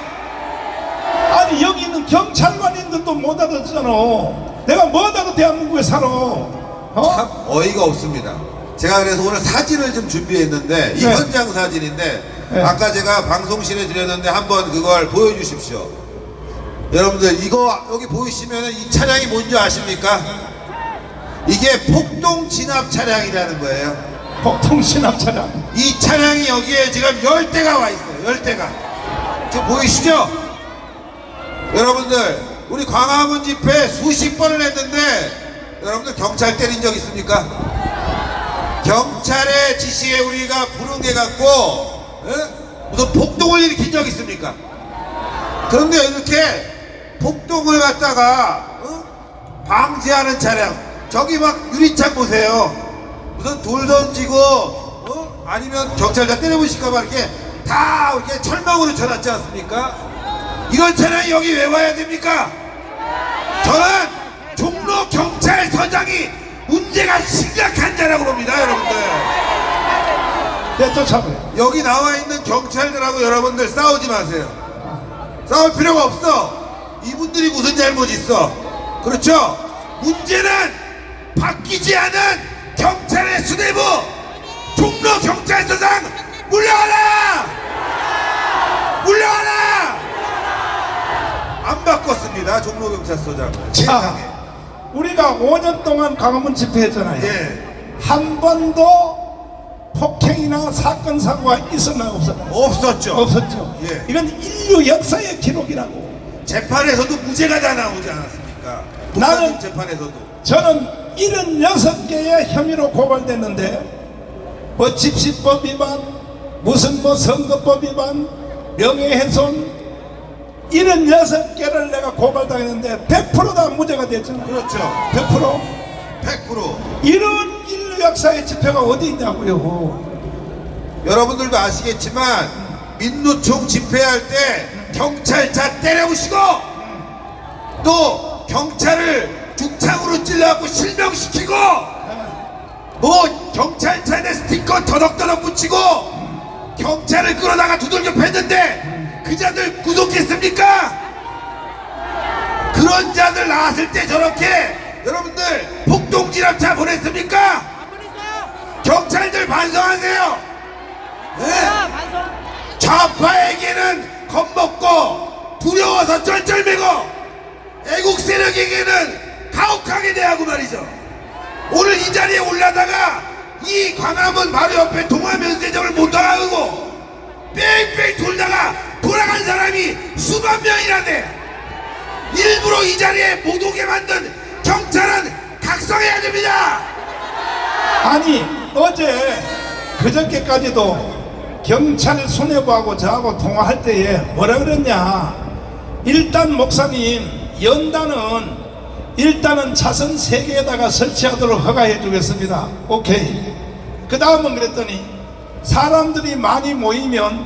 아니 여기 있는 경찰관님들도 못 알아듣잖아. 내가 못 알아 대한민국에 살아. 참 어이가 없습니다. 제가 그래서 오늘 사진을 좀 준비했는데 이 네. 현장 사진인데 아까 제가 방송실에 드렸는데 한번 그걸 보여주십시오. 여러분들 이거 여기 보이시면 이 차량이 뭔지 아십니까? 이게 폭동 진압 차량이라는 거예요. 폭동 진압 차량. 이 차량이 여기에 지금 10대가 와 있어요. 10대가. 지금 보이시죠? 여러분들 우리 광화문 집회 수십 번을 했는데 여러분들 경찰 때린 적 있습니까? 경찰의 지시에 우리가 불응해갖고 무슨 폭동을 일으킨 적 있습니까? 그런데 이렇게 폭동을 갖다가 방지하는 차량, 저기 막 유리창 보세요. 무슨 돌 던지고 아니면 경찰자 때려부실까봐 이렇게 다 이렇게 철망으로 쳐놨지 않습니까? 이런 차량이 여기 왜 와야 됩니까? 저는 종로 경찰서장이 문제가 심각한 자라고 봅니다, 여러분들. 네, 쫓아버려. 여기 나와 있는 경찰들하고 여러분들 싸우지 마세요. 싸울 필요가 없어. 이분들이 무슨 잘못 있어? 그렇죠? 문제는 바뀌지 않은 경찰의 수뇌부 종로 경찰서장 물러가라! 물러가라! 안 바꿨습니다, 종로 경찰서장. 자, 우리가 5년 동안 광화문 집회했잖아요. 예. 한 번도 폭행이나 사건 사고가 있었나요, 없었나요? 없었죠. 없었죠. 예. 이건 인류 역사의 기록이라고. 재판에서도 무죄가 다 나오지 않았습니까? 나는 재판에서도 저는 76개의 혐의로 고발됐는데 뭐 집시법 위반, 무슨 뭐 선거법 위반, 명예훼손 76개를 내가 고발당했는데 100% 다 무죄가 됐잖아요. 그렇죠. 100%. 100%. 이런 인류 역사의 집회가 어디 있냐고요. 여러분들도 아시겠지만 민노총 집회할 때 경찰차 때려부시고 또 경찰을 죽창으로 찔러갖고 실명시키고 뭐 경찰차에 스티커 더덕더덕 붙이고 경찰을 끌어다가 두들겨 팼는데 그 자들 구속했습니까? 그런 자들 나왔을 때 저렇게 여러분들 폭동진압차 보냈습니까? 경찰들 반성하세요. 네? 좌파에게는 겁먹고 두려워서 쩔쩔매고 애국 세력에게는 가혹하게 대하고 말이죠. 오늘 이 자리에 올라다가 이 광화문 바로 옆에 동아면세점을 못 나가고 뺑뺑 돌다가 돌아간 사람이 수만 명이라네. 일부러 이 자리에 못 오게 만든 경찰은 각성해야 됩니다. 아니 어제 그저께까지도 경찰 수뇌부하고 저하고 통화할 때에 뭐라 그랬냐. 일단 목사님 연단은 일단은 차선 3개에다가 설치하도록 허가해 주겠습니다. 오케이. 그 다음은 그랬더니 사람들이 많이 모이면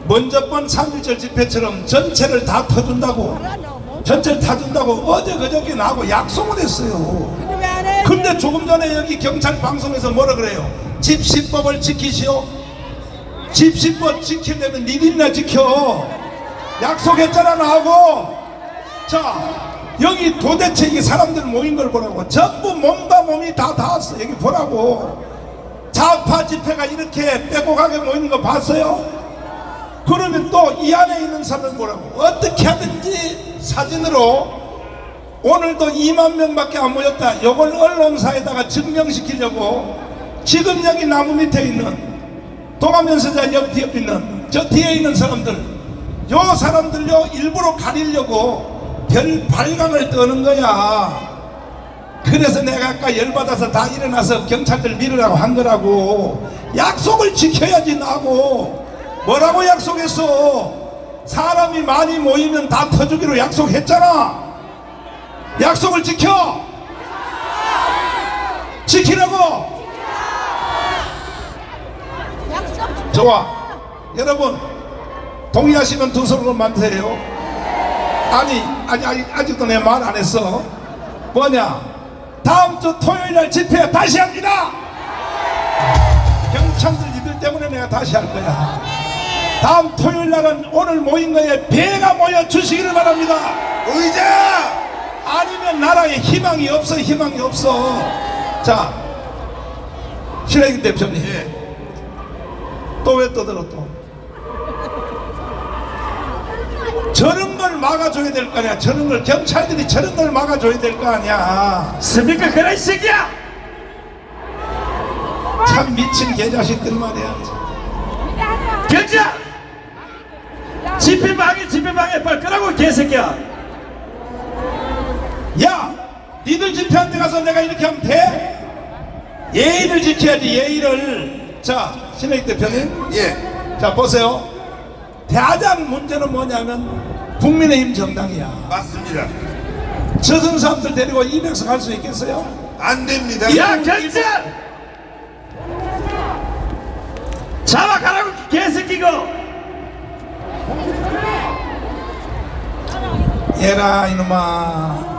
먼저 번 3.1절 집회처럼 전체를 다 터준다고, 전체를 타준다고 어제 그저께 나하고 약속을 했어요. 근데 조금 전에 여기 경찰 방송에서 뭐라 그래요? 집시법을 지키시오. 집시법 지키려면 니들이나 지켜. 약속했잖아 나하고. 자 여기 도대체 이 사람들 모인 걸 보라고. 전부 몸과 몸이 다 닿았어. 여기 보라고. 좌파 집회가 이렇게 빼곡하게 모이는 거 봤어요? 그러면 또 이 안에 있는 사람들 보라고. 어떻게 하든지 사진으로 오늘도 2만 명밖에 안 모였다. 이걸 언론사에다가 증명시키려고 지금 여기 나무 밑에 있는 동아면세자 옆 뒤에 있는 저 뒤에 있는 사람들, 요 사람들요 일부러 가리려고 별 발광을 떠는 거야. 그래서 내가 아까 열받아서 다 일어나서 경찰들 밀으라고 한 거라고. 약속을 지켜야지. 나고 뭐라고 약속했어? 사람이 많이 모이면 다 터주기로 약속했잖아. 약속을 지켜. 지키라고. 좋아. 여러분 동의하시면 두 손으로 만세요. 아니 아직도 내 말 안 했어. 뭐냐, 다음 주 토요일날 집회 다시 합니다. 경찰들 이들 때문에 내가 다시 할 거야. 다음 토요일날은 오늘 모인 거에 배가 모여 주시기를 바랍니다. 의자 아니면 나라에 희망이 없어. 희망이 없어. 자 신혜기 대표님, 또 왜 떠들어 또? 저런 걸 막아줘야 될 거 아니야. 저런 걸 경찰들이 저런 걸 막아줘야 될 거 아니야. 스피커 그런 새끼야! 참 미친 개자식들 말이야. 경찰! 집회방해 빨리 끄라고 개새끼야! 야, 니들 집회한 데 가서 내가 이렇게 하면 돼? 예의를 지켜야지, 예의를. 자, 신혜익 대표님. 예, 자, 보세요. 가장 문제는 뭐냐면 국민의힘 정당이야. 맞습니다. 저승 사람들 데리고 200석 할 수 있겠어요? 안 됩니다. 야 경찰! 잡아가라고 개새끼고! 얘라 이놈아,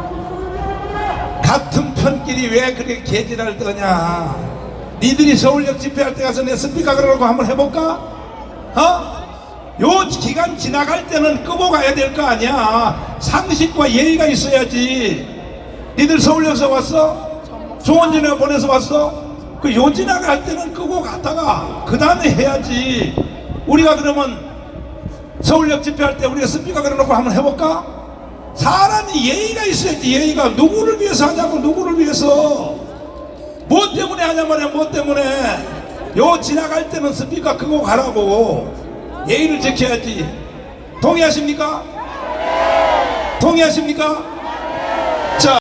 같은 편끼리 왜 그렇게 개지랄 떠냐. 니들이 서울역 집회할 때 가서 내 스피커 그러고 한번 해볼까? 요 기간 지나갈 때는 끄고 가야 될 거 아니야. 상식과 예의가 있어야지. 니들 서울역에서 왔어? 종원진에 보내서 왔어? 그 요 지나갈 때는 끄고 갔다가 그 다음에 해야지. 우리가 그러면 서울역 집회할 때 우리가 스피커 걸어놓고 한번 해볼까? 사람이 예의가 있어야지. 예의가 누구를 위해서 하냐고. 누구를 위해서 뭐 때문에 하냐 말이야. 뭐 때문에. 요 지나갈 때는 스피커 끄고 가라고. 예의를 지켜야지. 동의하십니까? 동의하십니까?